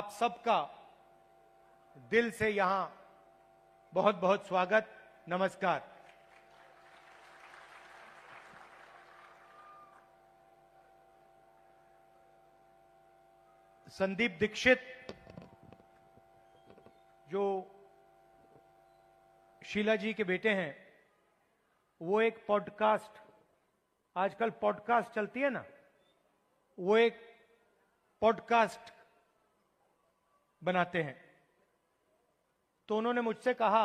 आप सबका दिल से यहां बहुत बहुत स्वागत, नमस्कार। संदीप दीक्षित जो शीला जी के बेटे हैं, वो एक पॉडकास्ट, आजकल पॉडकास्ट चलती है ना, वो एक पॉडकास्ट बनाते हैं। तो उन्होंने मुझसे कहा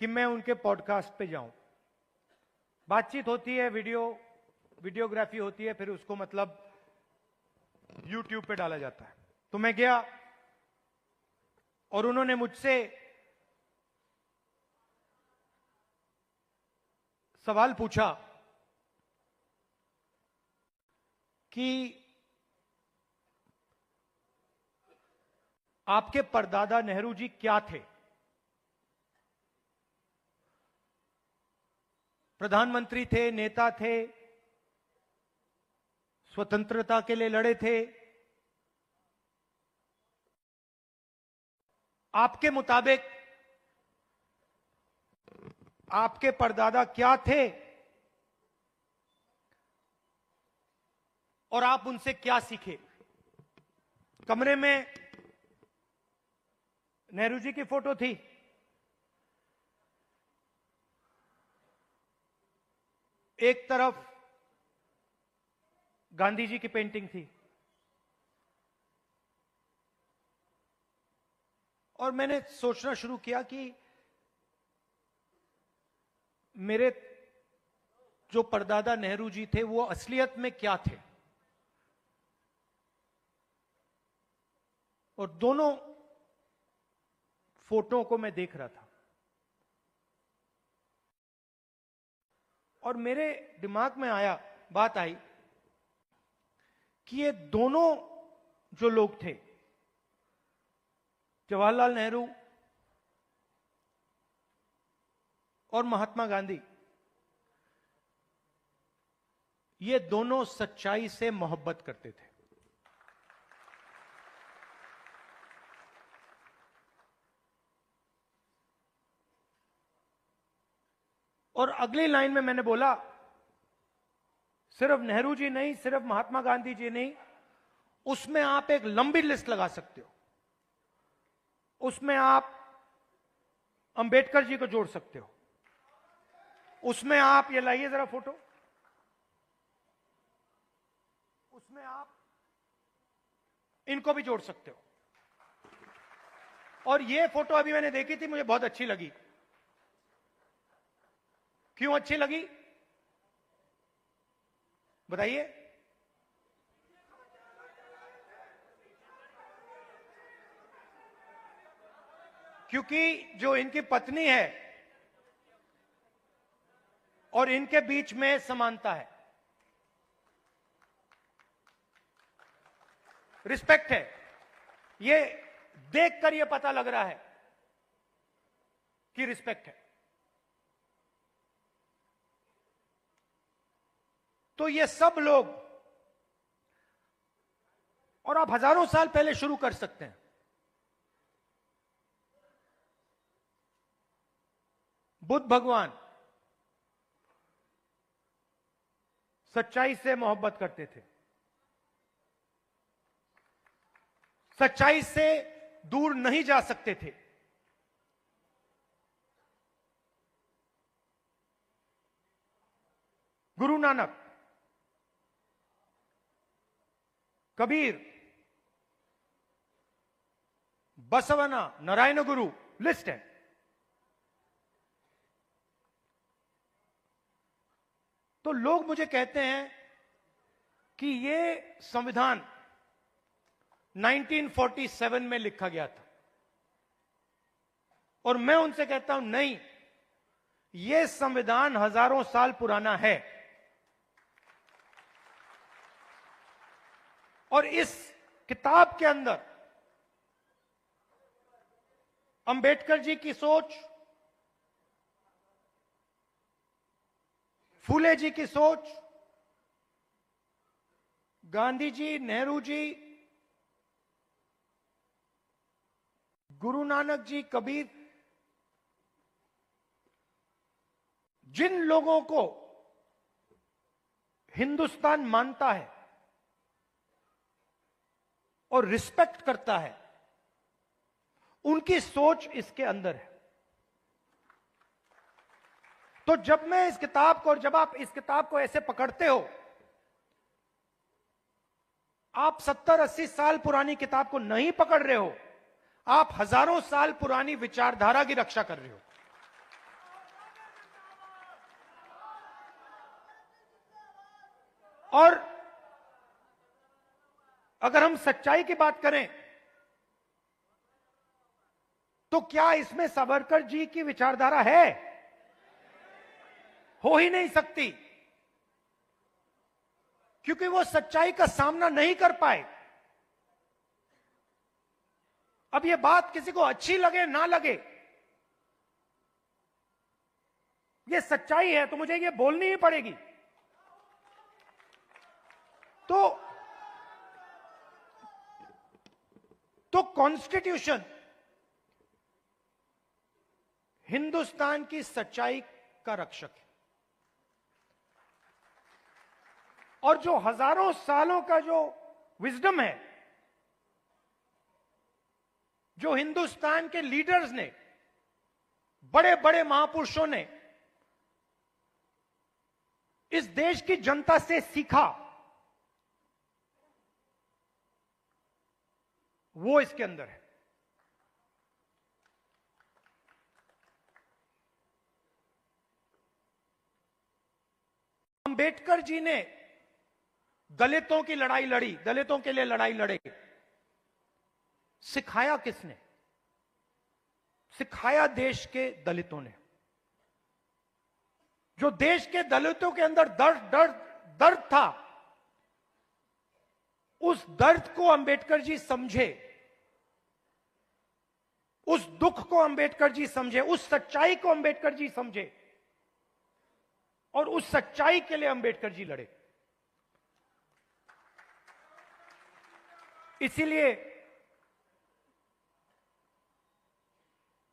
कि मैं उनके पॉडकास्ट पे जाऊं। बातचीत होती है, वीडियोग्राफी होती है, फिर उसको मतलब YouTube पे डाला जाता है। तो मैं गया और उन्होंने मुझसे सवाल पूछा कि आपके परदादा नेहरू जी क्या थे? प्रधानमंत्री थे, नेता थे, स्वतंत्रता के लिए लड़े थे। आपके मुताबिक आपके परदादा क्या थे और आप उनसे क्या सीखे? कमरे में नेहरू जी की फोटो थी, एक तरफ गांधी जी की पेंटिंग थी, और मैंने सोचना शुरू किया कि मेरे जो परदादा नेहरू जी थे वो असलियत में क्या थे। और दोनों फोटो को मैं देख रहा था और मेरे दिमाग में बात आई कि ये दोनों जो लोग थे, जवाहरलाल नेहरू और महात्मा गांधी, ये दोनों सच्चाई से मोहब्बत करते थे। और अगली लाइन में मैंने बोला, सिर्फ नेहरू जी नहीं, सिर्फ महात्मा गांधी जी नहीं, उसमें आप एक लंबी लिस्ट लगा सकते हो। उसमें आप अंबेडकर जी को जोड़ सकते हो, उसमें आप, ये लाइए जरा फोटो, उसमें आप इनको भी जोड़ सकते हो। और ये फोटो अभी मैंने देखी थी, मुझे बहुत अच्छी लगी। क्यों अच्छी लगी बताइए? क्योंकि जो इनकी पत्नी है और इनके बीच में समानता है, रिस्पेक्ट है। ये देखकर ये पता लग रहा है कि रिस्पेक्ट है। तो ये सब लोग, और आप हजारों साल पहले शुरू कर सकते हैं। बुद्ध भगवान सच्चाई से मोहब्बत करते थे, सच्चाई से दूर नहीं जा सकते थे। गुरु नानक, कबीर, बसवना, नारायण गुरु, लिस्ट है। तो लोग मुझे कहते हैं कि ये संविधान 1947 में लिखा गया था, और मैं उनसे कहता हूं नहीं, ये संविधान हजारों साल पुराना है। और इस किताब के अंदर अंबेडकर जी की सोच, फूले जी की सोच, गांधी जी, नेहरू जी, गुरु नानक जी, कबीर, जिन लोगों को हिंदुस्तान मानता है और रिस्पेक्ट करता है, उनकी सोच इसके अंदर है। तो जब मैं इस किताब को, और जब आप इस किताब को ऐसे पकड़ते हो, आप 70-80 साल पुरानी किताब को नहीं पकड़ रहे हो, आप हजारों साल पुरानी विचारधारा की रक्षा कर रहे हो। और अगर हम सच्चाई की बात करें तो क्या इसमें सावरकर जी की विचारधारा है? हो ही नहीं सकती, क्योंकि वो सच्चाई का सामना नहीं कर पाए। अब ये बात किसी को अच्छी लगे ना लगे, ये सच्चाई है, तो मुझे ये बोलनी ही पड़ेगी। तो कॉन्स्टिट्यूशन हिंदुस्तान की सच्चाई का रक्षक है, और जो हजारों सालों का जो विजडम है, जो हिंदुस्तान के लीडर्स ने, बड़े बड़े महापुरुषों ने इस देश की जनता से सीखा, वो इसके अंदर है। अंबेडकर जी ने दलितों की लड़ाई लड़ी, दलितों के लिए लड़ाई लड़े। सिखाया किसने? सिखाया देश के दलितों ने। जो देश के दलितों के अंदर दर्द था, उस दर्द को अंबेडकर जी समझे, उस दुख को अंबेडकर जी समझे, उस सच्चाई को अंबेडकर जी समझे, और उस सच्चाई के लिए अंबेडकर जी लड़े। इसीलिए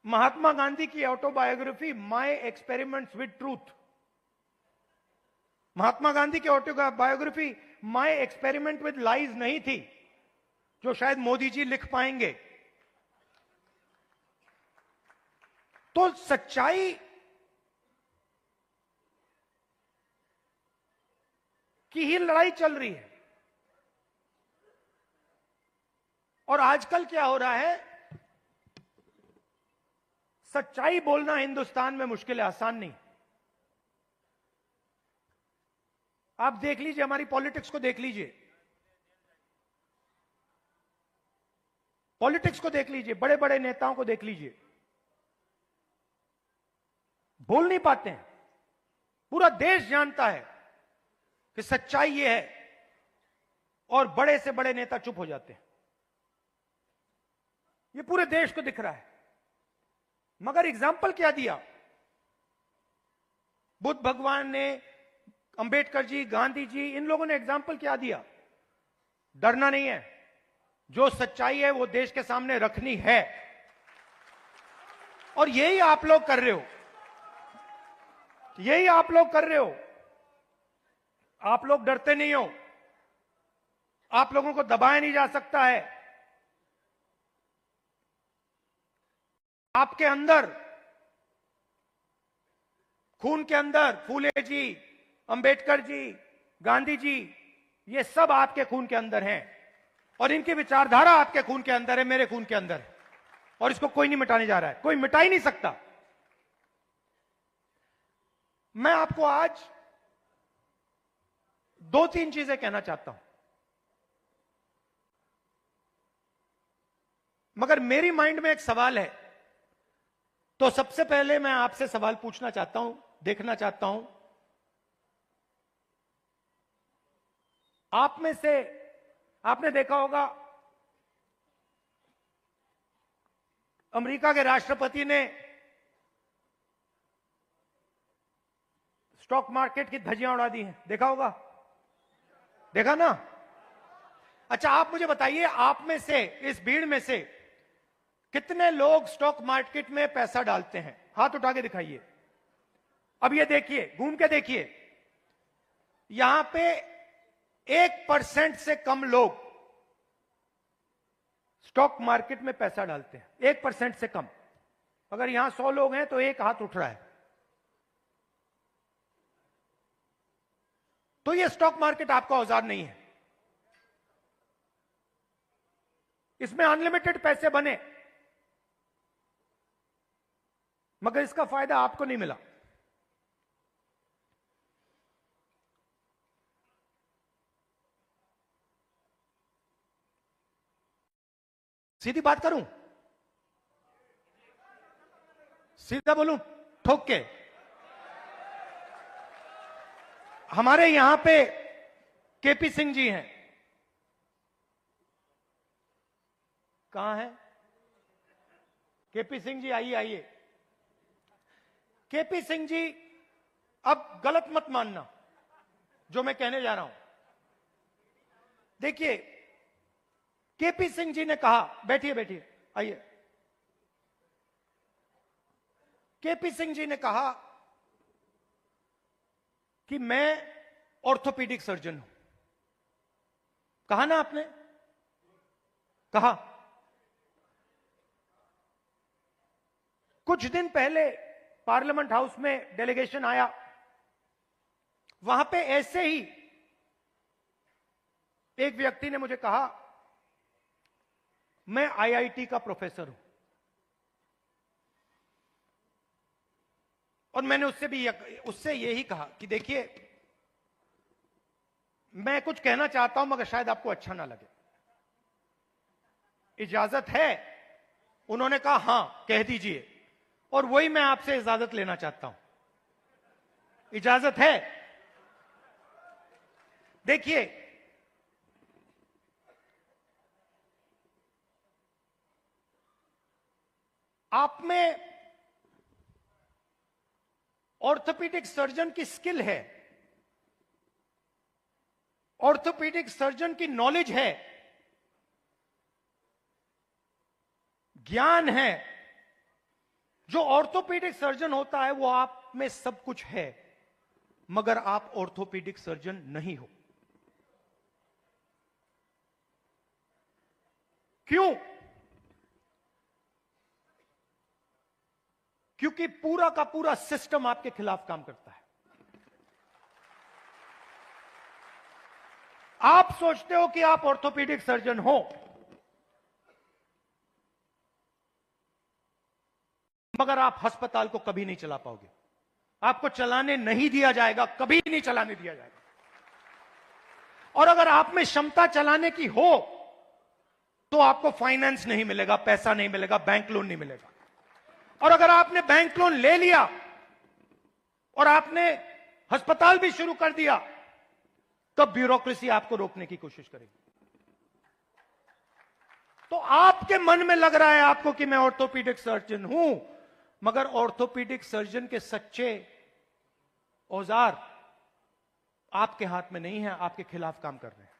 महात्मा गांधी की autobiography my experiments with truth, Mahatma Gandhi की autobiography my experiment with lies नहीं थी, जो शायद मोदी जी लिख पाएंगे। तो सच्चाई की ही लड़ाई चल रही है। और आजकल क्या हो रहा है, सच्चाई बोलना हिंदुस्तान में मुश्किल है, आसान नहीं। आप देख लीजिए, हमारी पॉलिटिक्स को देख लीजिए, पॉलिटिक्स को देख लीजिए, बड़े बड़े नेताओं को देख लीजिए, बोल नहीं पाते हैं। पूरा देश जानता है कि सच्चाई ये है, और बड़े से बड़े नेता चुप हो जाते हैं। ये पूरे देश को दिख रहा है। मगर एग्जाम्पल क्या दिया? बुद्ध भगवान ने, अंबेडकर जी, गांधी जी, इन लोगों ने एग्जाम्पल क्या दिया? डरना नहीं है, जो सच्चाई है वो देश के सामने रखनी है। और यही आप लोग कर रहे हो, यही आप लोग कर रहे हो। आप लोग डरते नहीं हो, आप लोगों को दबाया नहीं जा सकता है। आपके अंदर, खून के अंदर, फूले जी, अंबेडकर जी, गांधी जी, ये सब आपके खून के अंदर हैं, और इनकी विचारधारा आपके खून के अंदर है, मेरे खून के अंदर है, और इसको कोई नहीं मिटाने जा रहा है, कोई मिटा ही नहीं सकता। मैं आपको आज 2-3 चीजें कहना चाहता हूं, मगर मेरी माइंड में एक सवाल है। तो सबसे पहले मैं आपसे सवाल पूछना चाहता हूं, देखना चाहता हूं, आप में से, आपने देखा होगा अमेरिका के राष्ट्रपति ने स्टॉक मार्केट की धज्जियां उड़ा दी हैं, देखा होगा, देखा ना? अच्छा, आप मुझे बताइए, आप में से, इस भीड़ में से कितने लोग स्टॉक मार्केट में पैसा डालते हैं? हाथ उठा के दिखाइए। अब ये देखिए, घूम के देखिए, यहां पे 1% से कम लोग स्टॉक मार्केट में पैसा डालते हैं। 1% से कम। अगर यहां 100 लोग हैं तो एक हाथ उठ रहा है। तो ये स्टॉक मार्केट आपका औजार नहीं है। इसमें अनलिमिटेड पैसे बने, मगर इसका फायदा आपको नहीं मिला। सीधी बात करूं, सीधा बोलूं, ठोक के, हमारे यहां पे केपी सिंह जी हैं। कहां है केपी सिंह जी? आइए आइए। केपी सिंह जी, अब गलत मत मानना जो मैं कहने जा रहा हूं। देखिए, केपी सिंह जी ने कहा, बैठिए बैठिए, आइए। केपी सिंह जी ने कहा कि मैं ऑर्थोपीडिक सर्जन हूं। कहा ना आपने? कहा। कुछ दिन पहले पार्लियामेंट हाउस में डेलीगेशन आया, वहां पे ऐसे ही एक व्यक्ति ने मुझे कहा, मैं आईआईटी का प्रोफेसर हूं। और मैंने उससे यही कहा कि देखिए, मैं कुछ कहना चाहता हूं मगर शायद आपको अच्छा ना लगे, इजाजत है? उन्होंने कहा हां, कह दीजिए। और वही मैं आपसे इजाजत लेना चाहता हूं। इजाजत है? देखिए, आप में ऑर्थोपीडिक सर्जन की स्किल है, ऑर्थोपीडिक सर्जन की नॉलेज है, ज्ञान है। जो ऑर्थोपीडिक सर्जन होता है वो आप में सब कुछ है, मगर आप ऑर्थोपीडिक सर्जन नहीं हो। क्यों? क्योंकि पूरा का पूरा सिस्टम आपके खिलाफ काम करता है। आप सोचते हो कि आप ऑर्थोपीडिक सर्जन हो, मगर आप अस्पताल को कभी नहीं चला पाओगे। आपको चलाने नहीं दिया जाएगा, कभी नहीं चलाने दिया जाएगा। और अगर आप में क्षमता चलाने की हो तो आपको फाइनेंस नहीं मिलेगा, पैसा नहीं मिलेगा, बैंक लोन नहीं मिलेगा। और अगर आपने बैंक लोन ले लिया और आपने अस्पताल भी शुरू कर दिया, तब ब्यूरोक्रेसी आपको रोकने की कोशिश करेगी। तो आपके मन में लग रहा है आपको कि मैं ऑर्थोपीडिक सर्जन हूं, मगर ऑर्थोपीडिक सर्जन के सच्चे औजार आपके हाथ में नहीं है, आपके खिलाफ काम कर रहे हैं।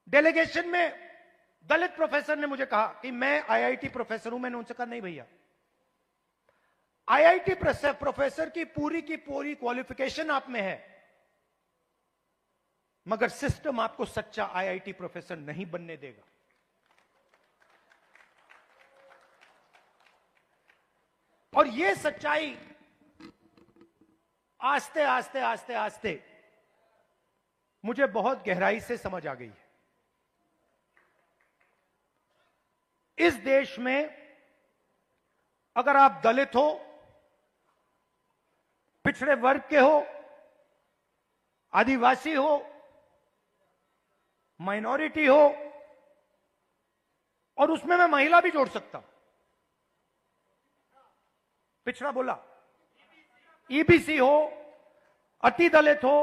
डेलीगेशन में दलित प्रोफेसर ने मुझे कहा कि मैं आईआईटी प्रोफेसर हूं। मैंने उनसे कहा नहीं भैया, आईआईटी प्रोफेसर की पूरी क्वालिफिकेशन आप में है, मगर सिस्टम आपको सच्चा आईआईटी प्रोफेसर नहीं बनने देगा। और यह सच्चाई आस्ते आस्ते आस्ते आस्ते मुझे बहुत गहराई से समझ आ गई है। इस देश में अगर आप दलित हो, पिछड़े वर्ग के हो, आदिवासी हो, माइनॉरिटी हो, और उसमें मैं महिला भी जोड़ सकता हूं, पिछड़ा बोला, ईबीसी हो, अति दलित हो,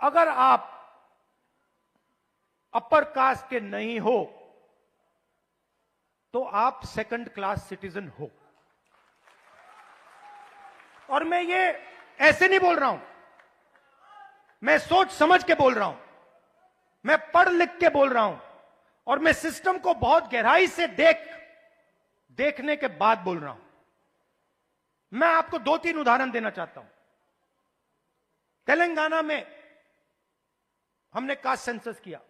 अगर आप अपर कास्ट के नहीं हो तो आप सेकंड क्लास सिटीजन हो। और मैं ये ऐसे नहीं बोल रहा हूं, मैं सोच समझ के बोल रहा हूं। मैं पढ़ लिख के बोल रहा हूं और मैं सिस्टम को बहुत गहराई से देखने के बाद बोल रहा हूं। मैं आपको 2-3 उदाहरण देना चाहता हूं। तेलंगाना में हमने कास्ट सेंसस किया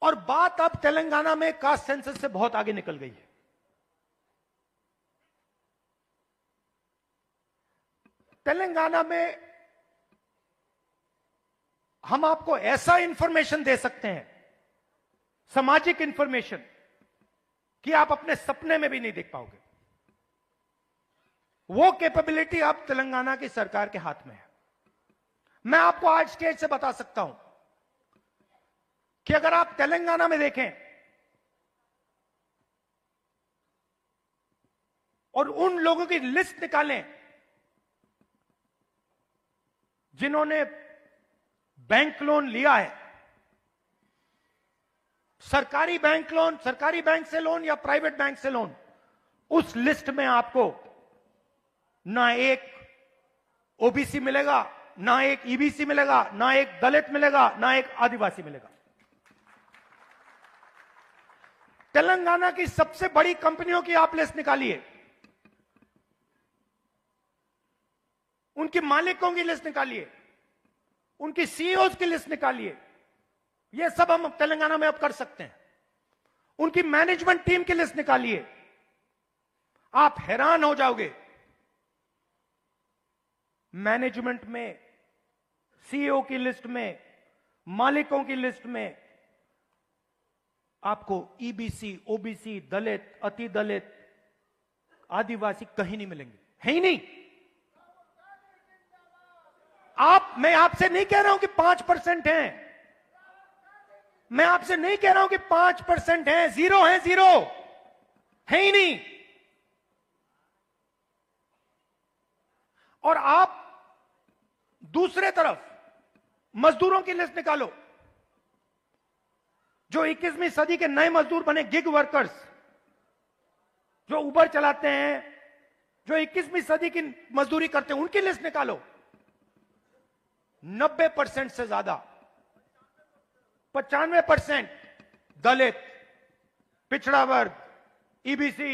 और बात अब तेलंगाना में कास्ट सेंसस से बहुत आगे निकल गई है। तेलंगाना में हम आपको ऐसा इंफॉर्मेशन दे सकते हैं, सामाजिक इंफॉर्मेशन, कि आप अपने सपने में भी नहीं देख पाओगे। वो कैपेबिलिटी अब तेलंगाना की सरकार के हाथ में है। मैं आपको आज स्टेज से बता सकता हूं कि अगर आप तेलंगाना में देखें और उन लोगों की लिस्ट निकालें जिन्होंने बैंक लोन लिया है, सरकारी बैंक से लोन या प्राइवेट बैंक से लोन, उस लिस्ट में आपको ना एक ओबीसी मिलेगा, ना एक ईबीसी मिलेगा, ना एक दलित मिलेगा, ना एक आदिवासी मिलेगा। तेलंगाना की सबसे बड़ी कंपनियों की आप लिस्ट निकालिए, उनके मालिकों की लिस्ट निकालिए, उनकी सीईओज की लिस्ट निकालिए। यह सब हम तेलंगाना में अब कर सकते हैं। उनकी मैनेजमेंट टीम की लिस्ट निकालिए, आप हैरान हो जाओगे। मैनेजमेंट में, सीईओ की लिस्ट में, मालिकों की लिस्ट में आपको ईबीसी, ओबीसी, दलित, अति दलित, आदिवासी कहीं नहीं मिलेंगे, है ही नहीं। मैं आपसे नहीं कह रहा हूं कि 5% हैं, मैं आपसे नहीं कह रहा हूं कि 5% हैं, 0 है, 0 है ही नहीं। और आप दूसरे तरफ मजदूरों की लिस्ट निकालो, जो 21वीं सदी के नए मजदूर बने, गिग वर्कर्स, जो उबर चलाते हैं, जो 21वीं सदी की मजदूरी करते हैं, उनकी लिस्ट निकालो। 90% से ज्यादा, 95% दलित, पिछड़ा वर्ग, ईबीसी,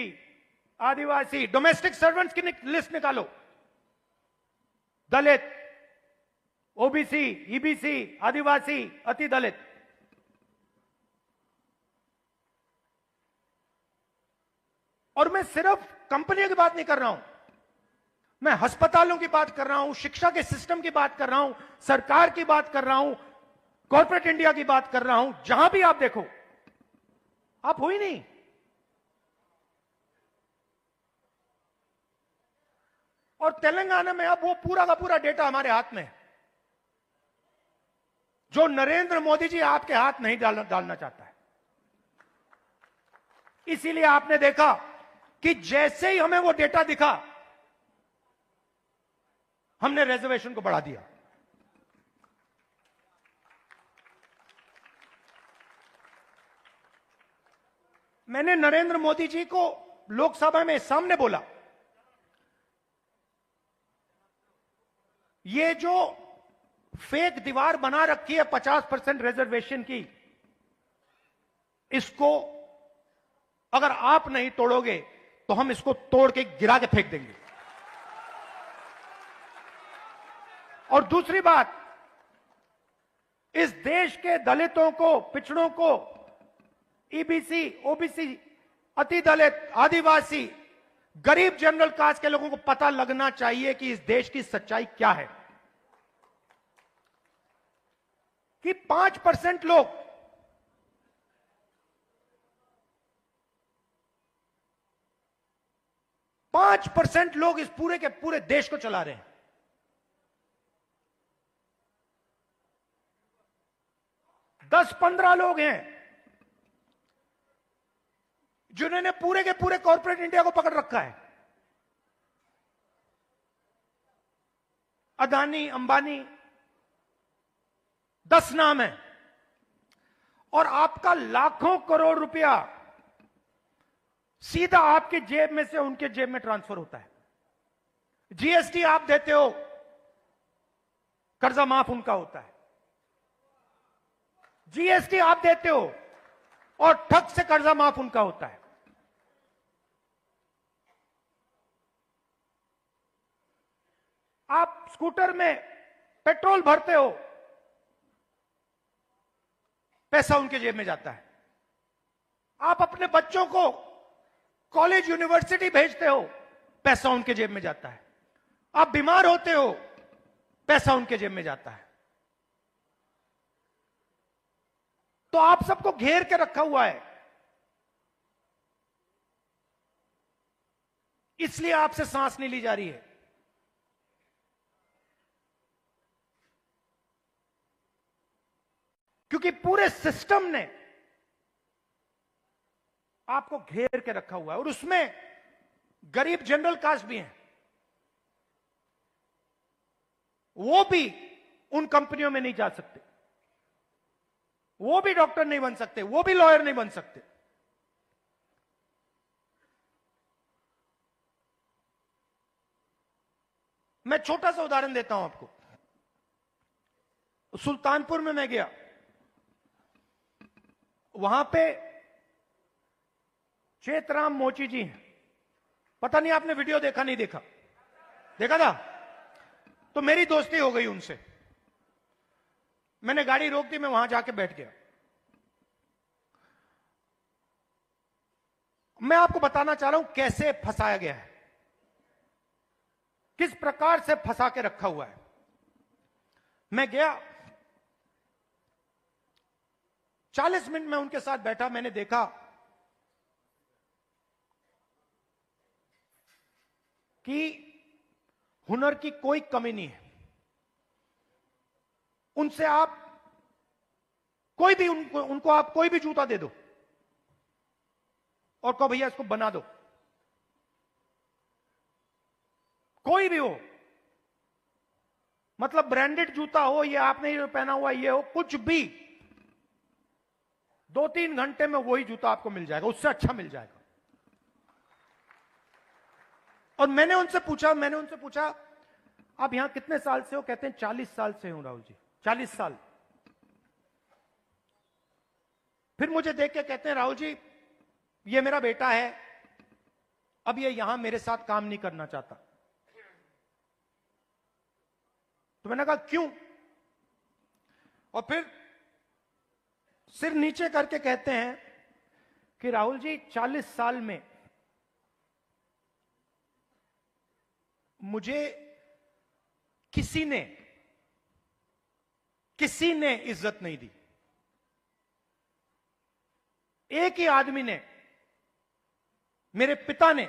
आदिवासी, डोमेस्टिक सर्वेंट्स की लिस्ट निकालो। दलित, ओबीसी, ईबीसी, आदिवासी, अति दलित। और मैं सिर्फ कंपनियों की बात नहीं कर रहा हूं, मैं अस्पतालों की बात कर रहा हूं, शिक्षा के सिस्टम की बात कर रहा हूं, सरकार की बात कर रहा हूं, कॉर्पोरेट इंडिया की बात कर रहा हूं। जहां भी आप देखो, आप हो ही नहीं। और तेलंगाना में अब वो पूरा का पूरा डेटा हमारे हाथ में है, जो नरेंद्र मोदी जी आपके हाथ नहीं डालना चाहता है। इसीलिए आपने देखा कि जैसे ही हमें वो डेटा दिखा, हमने रिजर्वेशन को बढ़ा दिया। मैंने नरेंद्र मोदी जी को लोकसभा में सामने बोला, ये जो फेक दीवार बना रखी है 50% रिजर्वेशन की, इसको अगर आप नहीं तोड़ोगे तो हम इसको तोड़ के गिरा के फेंक देंगे। और दूसरी बात, इस देश के दलितों को, पिछड़ों को, ईबीसी, ओबीसी, अति दलित, आदिवासी, गरीब जनरल कास्ट के लोगों को पता लगना चाहिए कि इस देश की सच्चाई क्या है। कि 5% लोग, इस पूरे के पूरे देश को चला रहे हैं। 10-15 लोग हैं जिन्होंने पूरे के पूरे कॉर्पोरेट इंडिया को पकड़ रखा है। अदानी, अंबानी, 10 नाम है। और आपका लाखों करोड़ रुपया सीधा आपके जेब में से उनके जेब में ट्रांसफर होता है। जीएसटी आप देते हो, कर्जा माफ उनका होता है। जीएसटी आप देते हो और ठग से कर्जा माफ उनका होता है। आप स्कूटर में पेट्रोल भरते हो, पैसा उनके जेब में जाता है। आप अपने बच्चों को कॉलेज यूनिवर्सिटी भेजते हो, पैसा उनके जेब में जाता है। आप बीमार होते हो, पैसा उनके जेब में जाता है। तो आप सबको घेर के रखा हुआ है, इसलिए आपसे सांस नहीं ली जा रही है। क्योंकि पूरे सिस्टम ने आपको घेर के रखा हुआ है, और उसमें गरीब जनरल कास्ट भी हैं। वो भी उन कंपनियों में नहीं जा सकते, वो भी डॉक्टर नहीं बन सकते, वो भी लॉयर नहीं बन सकते। मैं छोटा सा उदाहरण देता हूं आपको। सुल्तानपुर में मैं गया, वहां पे चेतराम मोची जी हैं। पता नहीं आपने वीडियो देखा नहीं देखा? देखा था? तो मेरी दोस्ती हो गई उनसे। मैंने गाड़ी रोक दी, मैं वहां जाके बैठ गया। मैं आपको बताना चाह रहा हूं कैसे फंसाया गया है, किस प्रकार से फंसा के रखा हुआ है। मैं गया, 40 मिनट में उनके साथ बैठा। मैंने देखा कि हुनर की कोई कमी नहीं है। उनसे आप कोई भी उनको आप कोई भी जूता दे दो और कहो भैया इसको बना दो, कोई भी हो, मतलब ब्रांडेड जूता हो, ये आपने जो पहना हुआ ये हो, कुछ भी, 2-3 घंटे में वही जूता आपको मिल जाएगा, उससे अच्छा मिल जाएगा। और मैंने उनसे पूछा आप यहां कितने साल से हो? कहते हैं 40 साल से हूं राहुल जी, 40 साल। फिर मुझे देख के कहते हैं राहुल जी ये मेरा बेटा है, अब ये यहां मेरे साथ काम नहीं करना चाहता। तो मैंने कहा क्यों? और फिर सिर नीचे करके कहते हैं कि राहुल जी 40 साल में मुझे किसी ने इज्जत नहीं दी। एक ही आदमी ने, मेरे पिता ने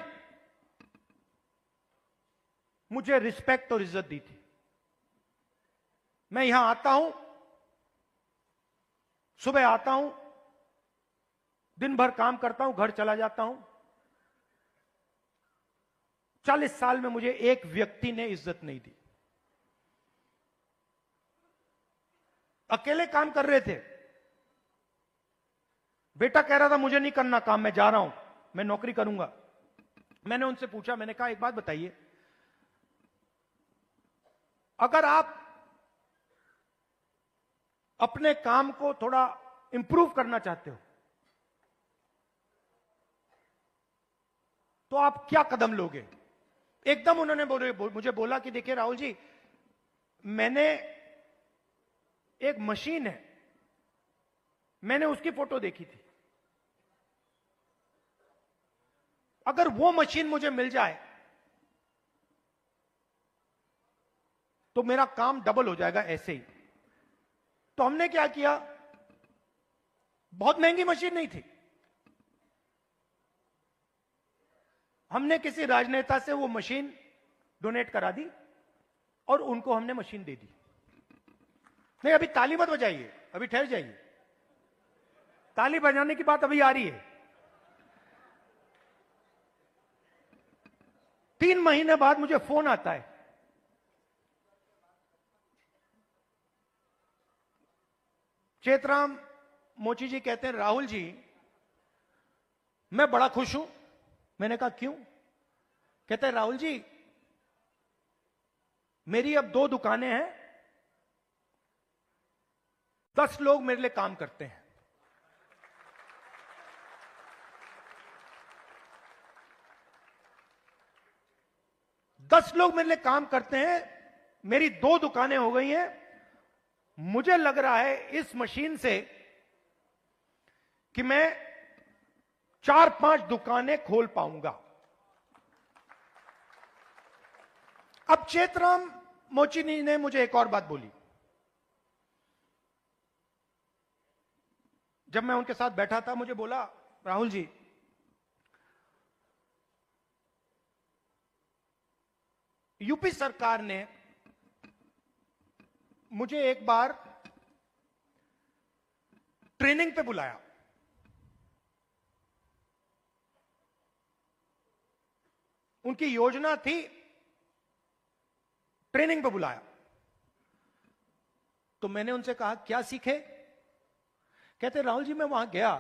मुझे रिस्पेक्ट और इज्जत दी थी। मैं यहां आता हूं, सुबह आता हूं, दिन भर काम करता हूं, घर चला जाता हूं। 40 साल में मुझे एक व्यक्ति ने इज्जत नहीं दी। अकेले काम कर रहे थे। बेटा कह रहा था मुझे नहीं करना काम, मैं जा रहा हूं, मैं नौकरी करूंगा। मैंने उनसे पूछा, मैंने कहा एक बात बताइए, अगर आप अपने काम को थोड़ा इंप्रूव करना चाहते हो तो आप क्या कदम लोगे? एकदम उन्होंने मुझे बोला कि देखिए राहुल जी, मैंने एक मशीन है, मैंने उसकी फोटो देखी थी, अगर वो मशीन मुझे मिल जाए तो मेरा काम डबल हो जाएगा ऐसे ही। तो हमने क्या किया, बहुत महंगी मशीन नहीं थी, हमने किसी राजनेता से वो मशीन डोनेट करा दी और उनको हमने मशीन दे दी। नहीं अभी ताली मत बजाइए, अभी ठहर जाइए, ताली बजाने की बात अभी आ रही है। 3 महीने बाद मुझे फोन आता है, चेतराम मोची जी कहते हैं राहुल जी मैं बड़ा खुश हूं। मैंने कहा क्यों? कहते हैं राहुल जी मेरी अब 2 दुकानें हैं, 10 लोग मेरे लिए काम करते हैं। दस लोग मेरे लिए काम करते हैं। मेरी 2 दुकानें हो गई हैं। मुझे लग रहा है इस मशीन से कि मैं 4-5 दुकानें खोल पाऊंगा। अब चेतराम मोची ने मुझे एक और बात बोली। जब मैं उनके साथ बैठा था, मुझे बोला, राहुल जी, यूपी सरकार ने मुझे एक बार ट्रेनिंग पे बुलाया। उनकी योजना थी, ट्रेनिंग पे बुलाया। तो मैंने उनसे कहा क्या सीखे? कहते राहुल जी मैं वहां गया,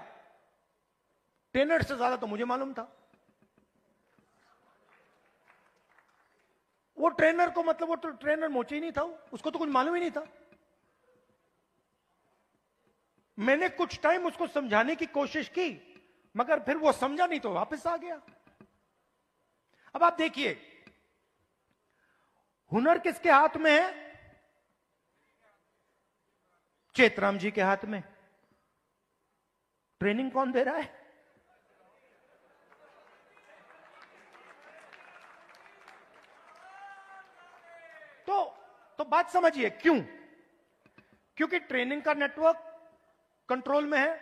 ट्रेनर से ज्यादा तो मुझे मालूम था। वो ट्रेनर को मतलब वो तो ट्रेनर मोची नहीं था, उसको तो कुछ मालूम ही नहीं था। मैंने कुछ टाइम उसको समझाने की कोशिश की, मगर फिर वो समझा नहीं तो वापस आ गया। अब आप देखिए, हुनर किसके हाथ में है? चेतराम जी के हाथ में। ट्रेनिंग कौन दे रहा है? तो बात समझिए क्यों? क्योंकि ट्रेनिंग का नेटवर्क कंट्रोल में है।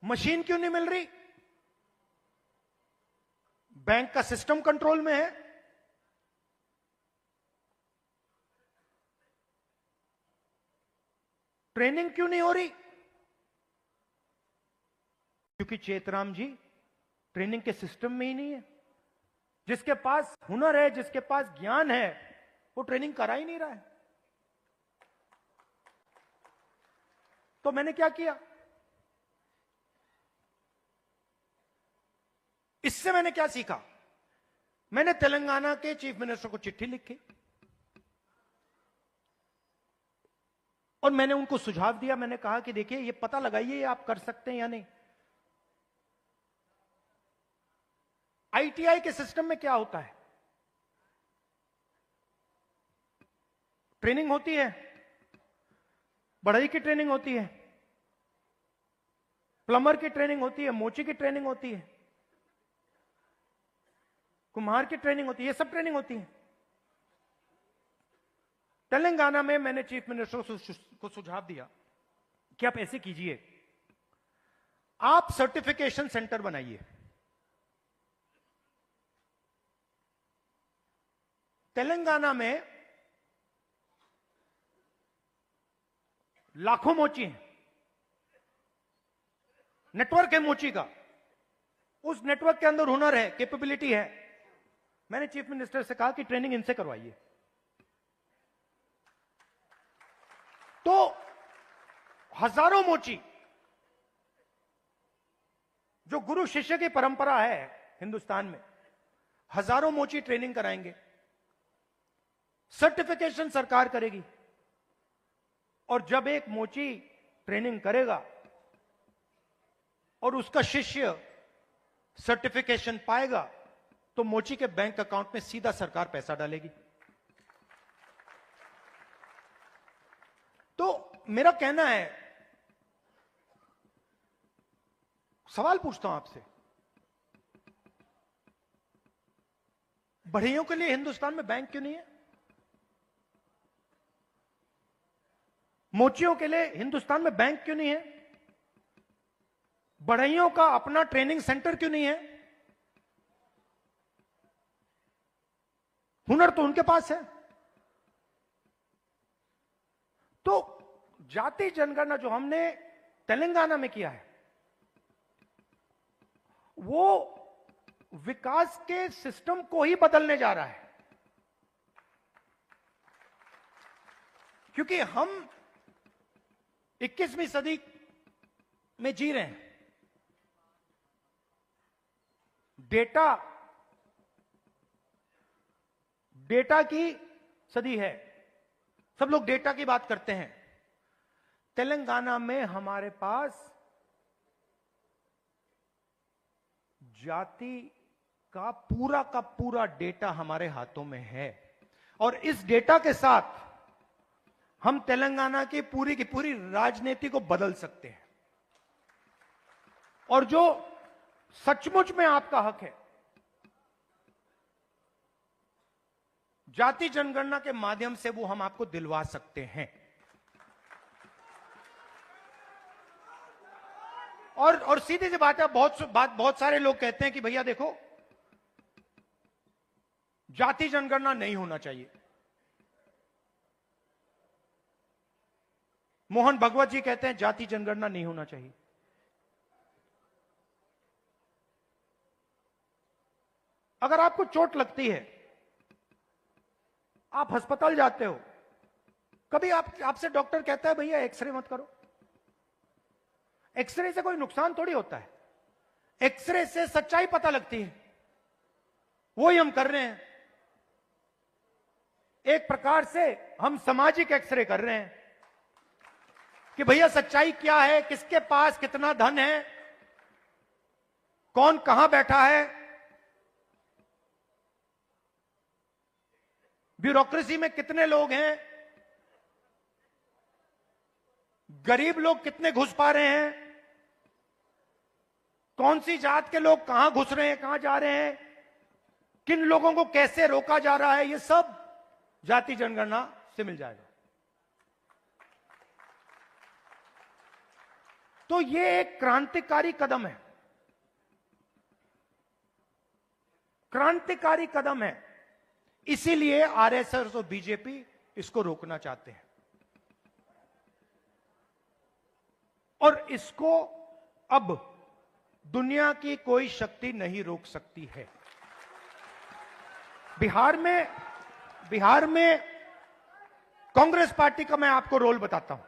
मशीन क्यों नहीं मिल रही? बैंक का सिस्टम कंट्रोल में है। ट्रेनिंग क्यों नहीं हो रही? क्योंकि चेतराम जी ट्रेनिंग के सिस्टम में ही नहीं है। जिसके पास हुनर है, जिसके पास ज्ञान है, वो ट्रेनिंग करा ही नहीं रहा है। तो मैंने क्या किया? इससे मैंने क्या सीखा? मैंने तेलंगाना के चीफ मिनिस्टर को चिट्ठी लिखी और मैंने उनको सुझाव दिया। मैंने कहा कि देखिए, ये पता लगाइए आप कर सकते हैं या नहीं। आईटीआई के सिस्टम में क्या होता है? ट्रेनिंग होती है, बढ़ई की ट्रेनिंग होती है, प्लम्बर की ट्रेनिंग होती है, मोची की ट्रेनिंग होती है, कुम्हार की ट्रेनिंग होती है, ये सब ट्रेनिंग होती है। तेलंगाना में मैंने चीफ मिनिस्टर को सुझाव दिया कि आप ऐसे कीजिए, आप सर्टिफिकेशन सेंटर बनाइए। तेलंगाना में लाखों मोची हैं, नेटवर्क है मोची का, उस नेटवर्क के अंदर हुनर है, कैपेबिलिटी है। मैंने चीफ मिनिस्टर से कहा कि ट्रेनिंग इनसे करवाइए। तो हजारों मोची, जो गुरु शिष्य की परंपरा है हिंदुस्तान में, हजारों मोची ट्रेनिंग कराएंगे। सर्टिफिकेशन सरकार करेगी, और जब एक मोची ट्रेनिंग करेगा और उसका शिष्य सर्टिफिकेशन पाएगा, तो मोची के बैंक अकाउंट में सीधा सरकार पैसा डालेगी। तो मेरा कहना है, सवाल पूछता हूं आपसे, बढ़इयों के लिए हिंदुस्तान में बैंक क्यों नहीं है? मोचियों के लिए हिंदुस्तान में बैंक क्यों नहीं है? बढ़इयों का अपना ट्रेनिंग सेंटर क्यों नहीं है? हुनर तो उनके पास है। तो जाति जनगणना जो हमने तेलंगाना में किया है, वो विकास के सिस्टम को ही बदलने जा रहा है। क्योंकि हम 21वीं सदी में जी रहे हैं। डेटा की सदी है। सब लोग डेटा की बात करते हैं। तेलंगाना में हमारे पास जाति का पूरा डेटा हमारे हाथों में है और इस डेटा के साथ हम तेलंगाना की पूरी राजनीति को बदल सकते हैं। और जो सचमुच में आपका हक है, जाति जनगणना के माध्यम से वो हम आपको दिलवा सकते हैं। और सीधी सी बात है, बहुत सारे लोग कहते हैं कि भैया देखो, जाति जनगणना नहीं होना चाहिए। मोहन भगवत जी कहते हैं जाति जनगणना नहीं होना चाहिए। अगर आपको चोट लगती है, आप अस्पताल जाते हो, कभी आपसे डॉक्टर कहता है भैया एक्सरे मत करो। एक्सरे से कोई नुकसान थोड़ी होता है, एक्सरे से सच्चाई पता लगती है, वही हम कर रहे हैं। एक प्रकार से हम सामाजिक एक्सरे कर रहे हैं कि भैया सच्चाई क्या है, किसके पास कितना धन है, कौन कहां बैठा है, ब्यूरोक्रेसी में कितने लोग हैं, गरीब लोग कितने घुस पा रहे हैं, कौन सी जात के लोग कहां घुस रहे हैं, कहां जा रहे हैं, किन लोगों को कैसे रोका जा रहा है, ये सब जाति जनगणना से मिल जाएगा। तो ये एक क्रांतिकारी कदम है, क्रांतिकारी कदम है। इसीलिए आरएसएस और बीजेपी इसको रोकना चाहते हैं और इसको अब दुनिया की कोई शक्ति नहीं रोक सकती है। बिहार में कांग्रेस पार्टी का मैं आपको रोल बताता हूं।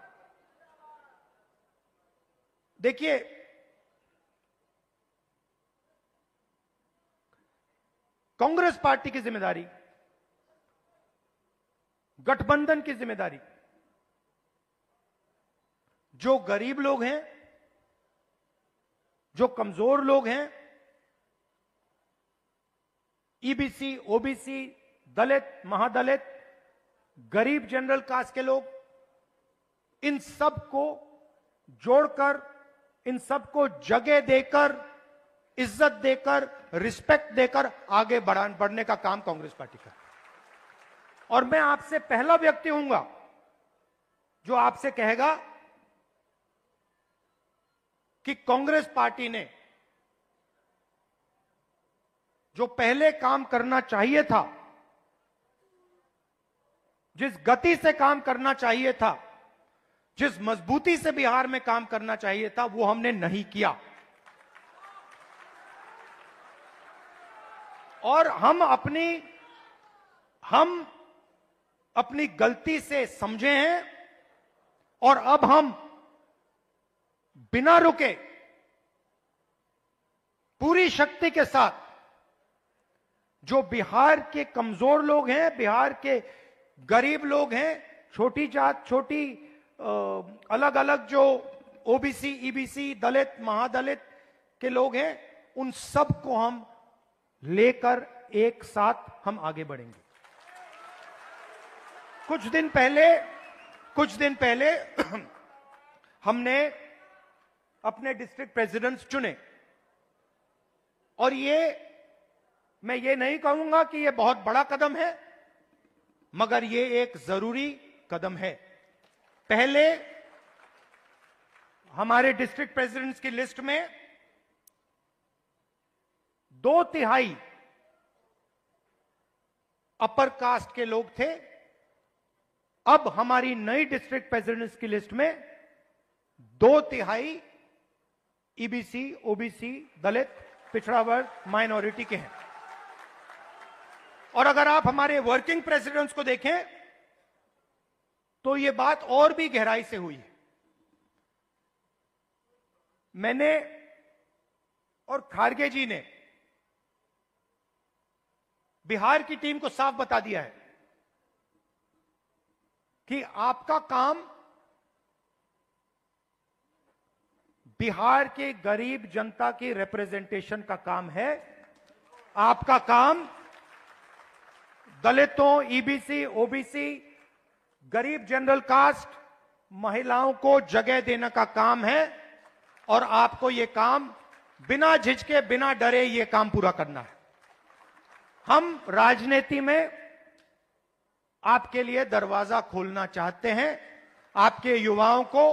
देखिए, कांग्रेस पार्टी की जिम्मेदारी, गठबंधन की जिम्मेदारी, जो गरीब लोग हैं, जो कमजोर लोग हैं, ईबीसी, ओबीसी, दलित, महादलित, गरीब जनरल कास्ट के लोग, इन सब को जोड़कर, इन सबको जगह देकर, इज्जत देकर, रिस्पेक्ट देकर आगे बढ़ने का काम कांग्रेस पार्टी का। और मैं आपसे पहला व्यक्ति हूंगा जो आपसे कहेगा कि कांग्रेस पार्टी ने जो पहले काम करना चाहिए था, जिस गति से काम करना चाहिए था, जिस मजबूती से बिहार में काम करना चाहिए था, वो हमने नहीं किया। और हम अपनी गलती से समझे हैं और अब हम बिना रुके पूरी शक्ति के साथ जो बिहार के कमजोर लोग हैं, बिहार के गरीब लोग हैं, छोटी जात, छोटी अलग अलग जो ओबीसी, ईबीसी, दलित, महादलित के लोग हैं, उन सब को हम लेकर एक साथ हम आगे बढ़ेंगे। कुछ दिन पहले हमने अपने डिस्ट्रिक्ट प्रेसिडेंट्स चुने और मैं ये नहीं कहूंगा कि ये बहुत बड़ा कदम है, मगर ये एक जरूरी कदम है। पहले हमारे डिस्ट्रिक्ट प्रेसिडेंट्स की लिस्ट में 2/3 अपर कास्ट के लोग थे। अब हमारी नई डिस्ट्रिक्ट प्रेसिडेंट्स की लिस्ट में 2/3 ईबीसी, ओबीसी, दलित, पिछड़ा वर्ग, माइनॉरिटी के हैं। और अगर आप हमारे वर्किंग प्रेसिडेंट्स को देखें तो यह बात और भी गहराई से हुई है। मैंने और खारगे जी ने बिहार की टीम को साफ बता दिया है कि आपका काम बिहार की गरीब जनता की रिप्रेजेंटेशन का काम है। आपका काम दलितों, ईबीसी, ओबीसी, गरीब जनरल कास्ट, महिलाओं को जगह देने का काम है और आपको यह काम बिना झिझके, बिना डरे यह काम पूरा करना है। हम राजनीति में आपके लिए दरवाजा खोलना चाहते हैं। आपके युवाओं को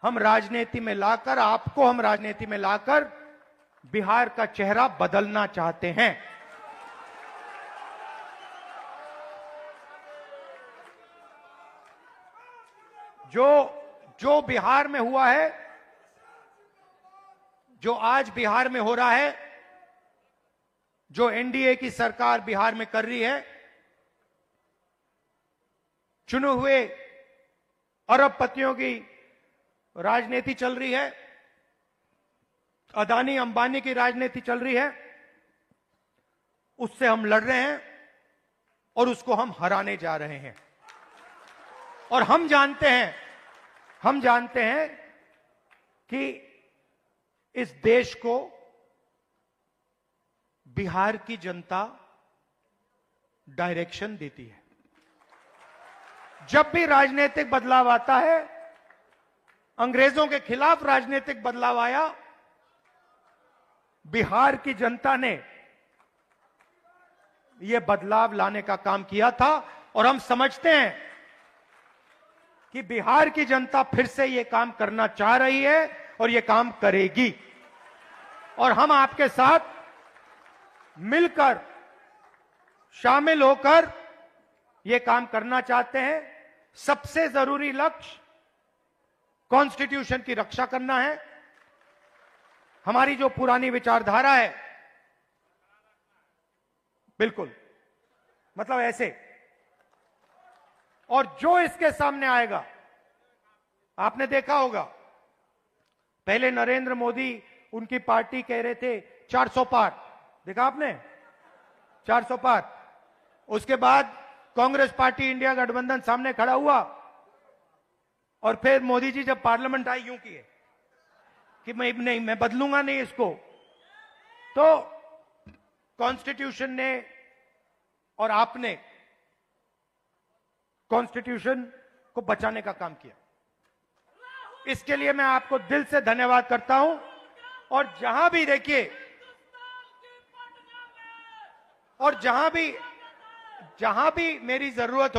हम राजनीति में लाकर, आपको हम राजनीति में लाकर बिहार का चेहरा बदलना चाहते हैं। जो बिहार में हुआ है, जो आज बिहार में हो रहा है, जो एनडीए की सरकार बिहार में कर रही है, चुने हुए अरबपतियों की राजनीति चल रही है, अदानी अंबानी की राजनीति चल रही है, उससे हम लड़ रहे हैं और उसको हम हराने जा रहे हैं। और हम जानते हैं कि इस देश को बिहार की जनता डायरेक्शन देती है। जब भी राजनीतिक बदलाव आता है, अंग्रेजों के खिलाफ राजनीतिक बदलाव आया, बिहार की जनता ने यह बदलाव लाने का काम किया था और हम समझते हैं कि बिहार की जनता फिर से यह काम करना चाह रही है और यह काम करेगी। और हम आपके साथ मिलकर, शामिल होकर यह काम करना चाहते हैं। सबसे जरूरी लक्ष्य कॉन्स्टिट्यूशन की रक्षा करना है। हमारी जो पुरानी विचारधारा है, बिल्कुल मतलब ऐसे, और जो इसके सामने आएगा, आपने देखा होगा पहले नरेंद्र मोदी, उनकी पार्टी कह रहे थे 400 पार, देखा आपने 400 पार। उसके बाद कांग्रेस पार्टी, इंडिया गठबंधन सामने खड़ा हुआ और फिर मोदी जी जब पार्लियामेंट आई, यूं किए कि मैं बदलूंगा नहीं इसको। तो कॉन्स्टिट्यूशन ने और आपने कॉन्स्टिट्यूशन को बचाने का काम किया। इसके लिए मैं आपको दिल से धन्यवाद करता हूं। और जहां भी देखिए, और जहां भी मेरी जरूरत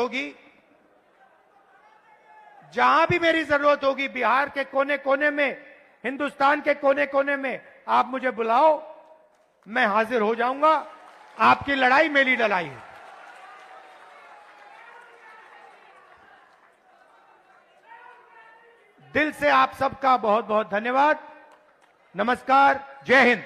होगी, बिहार के कोने कोने में, हिंदुस्तान के कोने कोने में आप मुझे बुलाओ, मैं हाजिर हो जाऊंगा। आपकी लड़ाई मेरी लड़ाई है। दिल से आप सबका बहुत बहुत धन्यवाद। नमस्कार, जय हिंद।